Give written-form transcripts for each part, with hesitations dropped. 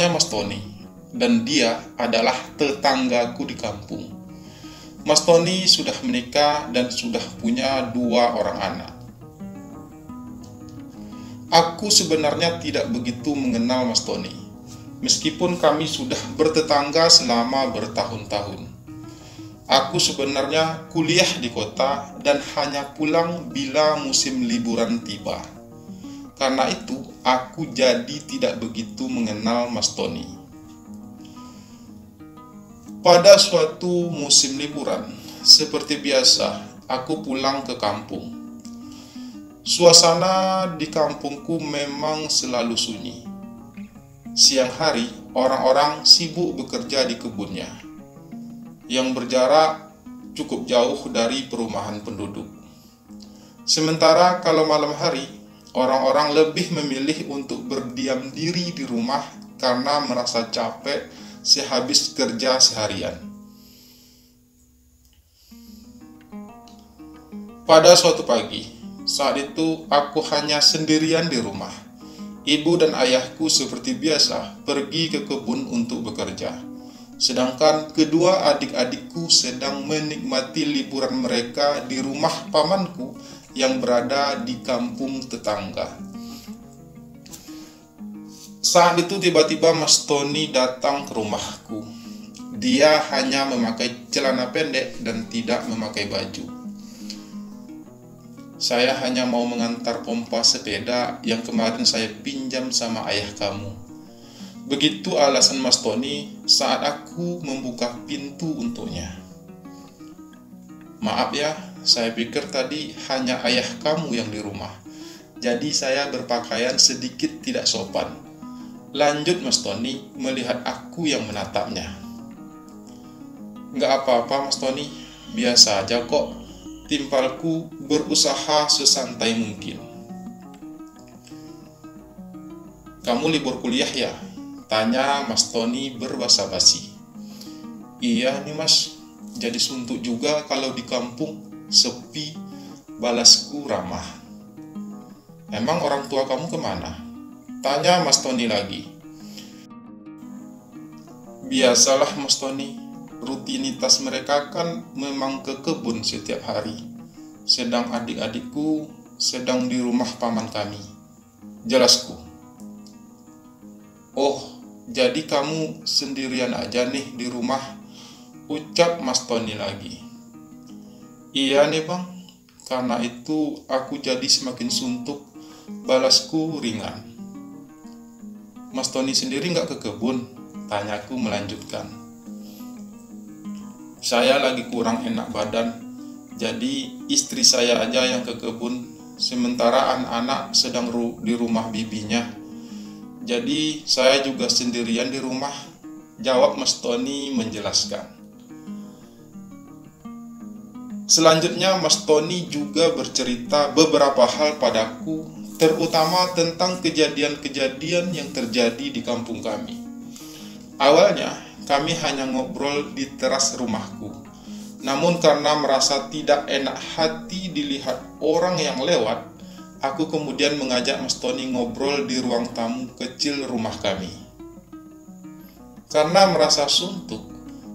Namanya Mas Tony, dan dia adalah tetanggaku di kampung. Mas Tony sudah menikah dan sudah punya 2 orang anak. Aku sebenarnya tidak begitu mengenal Mas Tony, meskipun kami sudah bertetangga selama bertahun-tahun. Aku sebenarnya kuliah di kota dan hanya pulang bila musim liburan tiba. Karena itu, aku jadi tidak begitu mengenal Mas Tony. Pada suatu musim liburan, seperti biasa, aku pulang ke kampung. Suasana di kampungku memang selalu sunyi. Siang hari, orang-orang sibuk bekerja di kebunnya, yang berjarak cukup jauh dari perumahan penduduk. Sementara kalau malam hari, orang-orang lebih memilih untuk berdiam diri di rumah karena merasa capek sehabis kerja seharian. Pada suatu pagi, saat itu aku hanya sendirian di rumah. Ibu dan ayahku seperti biasa pergi ke kebun untuk bekerja, sedangkan kedua adik-adikku sedang menikmati liburan mereka di rumah pamanku yang berada di kampung tetangga. Saat itu tiba-tiba Mas Tony datang ke rumahku. Dia hanya memakai celana pendek dan tidak memakai baju. Saya hanya mau mengantar pompa sepeda yang kemarin saya pinjam sama ayah kamu. Begitu alasan Mas Tony saat aku membuka pintu untuknya. Maaf ya, saya pikir tadi hanya ayah kamu yang di rumah. Jadi saya berpakaian sedikit tidak sopan. Lanjut Mas Tony melihat aku yang menatapnya. Nggak apa-apa Mas Tony, biasa aja kok. Timpalku berusaha sesantai mungkin. Kamu libur kuliah ya? Tanya Mas Tony berbasa-basi. Iya nih Mas, jadi suntuk juga kalau di kampung, sepi, balasku ramah. Emang orang tua kamu kemana? Tanya Mas Tony lagi. Biasalah Mas Tony, rutinitas mereka kan memang ke kebun setiap hari. Sedang adik-adikku sedang di rumah paman kami. Jelasku. Oh, jadi kamu sendirian aja nih di rumah, ucap Mas Tony lagi. Iya nih bang, karena itu aku jadi semakin suntuk, balasku ringan. Mas Tony sendiri nggak ke kebun? Tanyaku melanjutkan. Saya lagi kurang enak badan, jadi istri saya aja yang ke kebun, sementara anak-anak sedang di rumah bibinya. Jadi saya juga sendirian di rumah, jawab Mas Tony menjelaskan. Selanjutnya Mas Tony juga bercerita beberapa hal padaku, terutama tentang kejadian-kejadian yang terjadi di kampung kami. Awalnya kami hanya ngobrol di teras rumahku, namun karena merasa tidak enak hati dilihat orang yang lewat, aku kemudian mengajak Mas Tony ngobrol di ruang tamu kecil rumah kami. Karena merasa suntuk,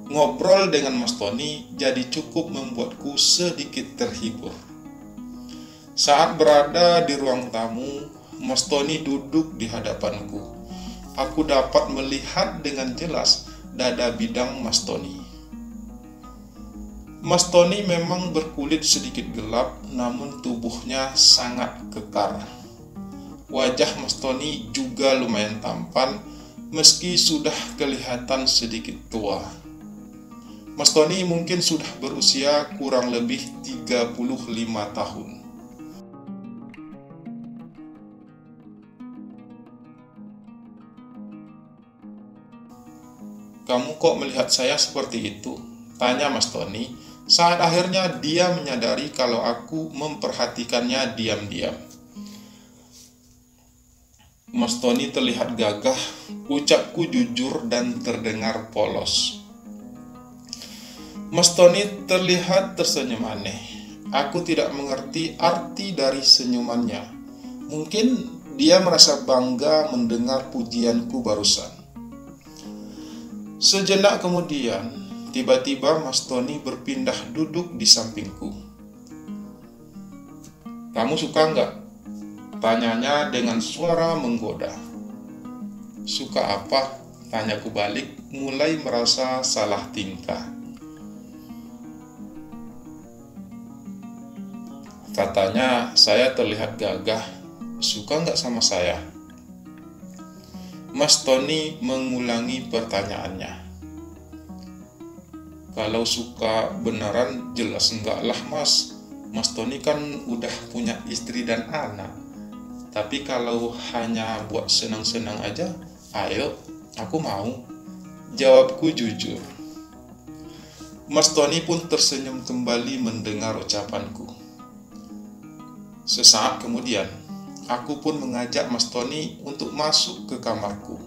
ngobrol dengan Mas Tony jadi cukup membuatku sedikit terhibur. Saat berada di ruang tamu, Mas Tony duduk di hadapanku. Aku dapat melihat dengan jelas dada bidang Mas Tony. Mas Tony memang berkulit sedikit gelap, namun tubuhnya sangat kekar. Wajah Mas Tony juga lumayan tampan, meski sudah kelihatan sedikit tua. Mas Tony mungkin sudah berusia kurang lebih 35 tahun. Kamu kok melihat saya seperti itu? Tanya Mas Tony saat akhirnya dia menyadari kalau aku memperhatikannya diam-diam. Mas Tony terlihat gagah, ucapku jujur dan terdengar polos. Mas Tony terlihat tersenyum aneh. Aku tidak mengerti arti dari senyumannya. Mungkin dia merasa bangga mendengar pujianku barusan. Sejenak kemudian, tiba-tiba Mas Tony berpindah duduk di sampingku. "Kamu suka nggak?" tanyanya dengan suara menggoda. "Suka apa?" tanyaku balik, mulai merasa salah tingkah. Katanya saya terlihat gagah. "Suka nggak sama saya?" Mas Tony mengulangi pertanyaannya. "Kalau suka beneran jelas enggak lah mas. Mas Tony kan udah punya istri dan anak. Tapi kalau hanya buat senang-senang aja, ayo, aku mau," jawabku jujur. Mas Tony pun tersenyum kembali mendengar ucapanku. Sesaat kemudian, aku pun mengajak Mas Tony untuk masuk ke kamarku.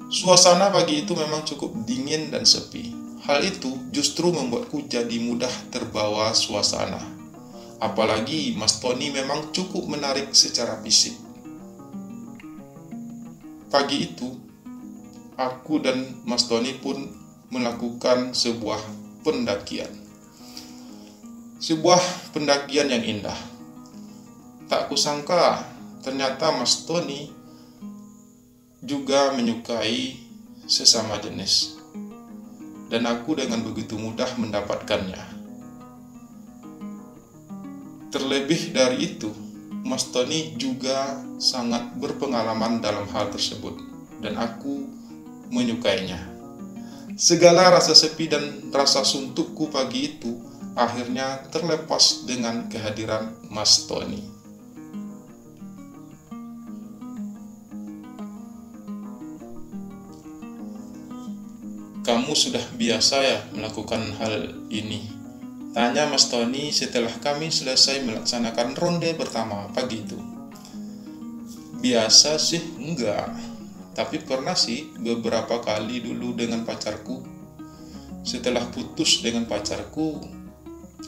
Suasana pagi itu memang cukup dingin dan sepi. Hal itu justru membuatku jadi mudah terbawa suasana. Apalagi Mas Tony memang cukup menarik secara fisik. Pagi itu, aku dan Mas Tony pun melakukan sebuah pendakian. Sebuah pendakian yang indah. Tak kusangka, ternyata Mas Tony juga menyukai sesama jenis. Dan aku dengan begitu mudah mendapatkannya. Terlebih dari itu, Mas Tony juga sangat berpengalaman dalam hal tersebut. Dan aku menyukainya. Segala rasa sepi dan rasa suntukku pagi itu akhirnya terlepas dengan kehadiran Mas Tony. "Kamu sudah biasa ya melakukan hal ini?" tanya Mas Tony setelah kami selesai melaksanakan ronde pertama pagi itu. "Biasa sih enggak, tapi pernah sih beberapa kali dulu dengan pacarku. Setelah putus dengan pacarku,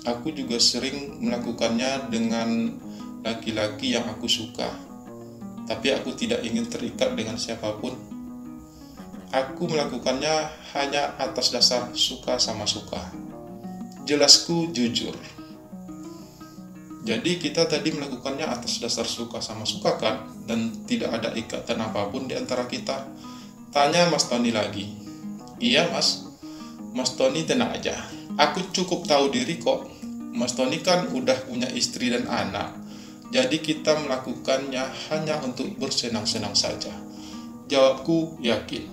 aku juga sering melakukannya dengan laki-laki yang aku suka. Tapi aku tidak ingin terikat dengan siapapun. Aku melakukannya hanya atas dasar suka sama suka," jelasku jujur. Jadi kita tadi melakukannya atas dasar suka sama suka kan? Dan tidak ada ikatan apapun di antara kita? Tanya Mas Tony lagi. "Iya mas." Mas Tony tenang aja. "Aku cukup tahu diri kok. Mas Tony kan udah punya istri dan anak. Jadi kita melakukannya hanya untuk bersenang-senang saja," jawabku yakin.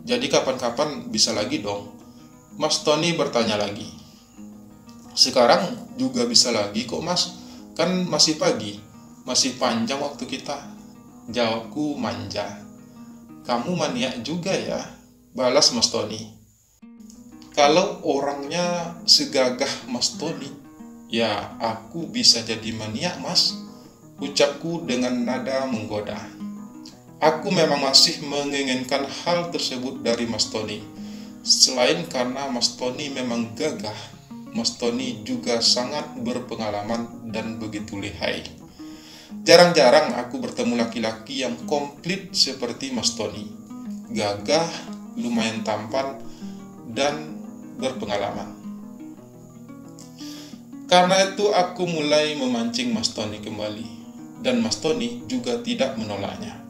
"Jadi kapan-kapan bisa lagi dong?" Mas Tony bertanya lagi. "Sekarang juga bisa lagi kok mas, kan masih pagi, masih panjang waktu kita," jawabku manja. "Kamu maniak juga ya," balas Mas Tony. Kalau orangnya segagah Mas Tony, ya aku bisa jadi maniak mas, ucapku dengan nada menggoda. Aku memang masih menginginkan hal tersebut dari Mas Tony. Selain karena Mas Tony memang gagah, Mas Tony juga sangat berpengalaman dan begitu lihai. Jarang-jarang aku bertemu laki-laki yang komplit seperti Mas Tony. Gagah, lumayan tampan, dan berpengalaman. Karena itu aku mulai memancing Mas Tony kembali. Dan Mas Tony juga tidak menolaknya.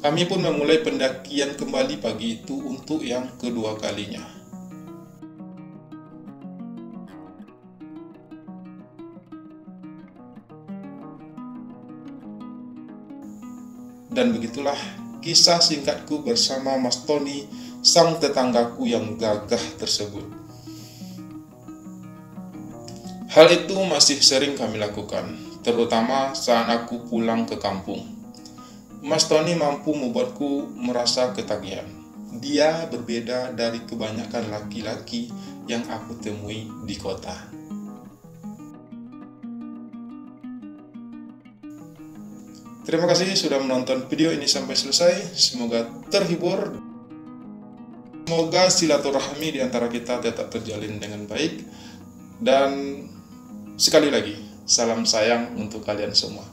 Kami pun memulai pendakian kembali pagi itu untuk yang kedua kalinya. Dan begitulah kisah singkatku bersama Mas Tony, sang tetanggaku yang gagah tersebut. Hal itu masih sering kami lakukan, terutama saat aku pulang ke kampung. Mas Tony mampu membuatku merasa ketagihan. Dia berbeda dari kebanyakan laki-laki yang aku temui di kota. Terima kasih sudah menonton video ini sampai selesai. Semoga terhibur. Semoga silaturahmi di antara kita tetap terjalin dengan baik. Dan sekali lagi, salam sayang untuk kalian semua.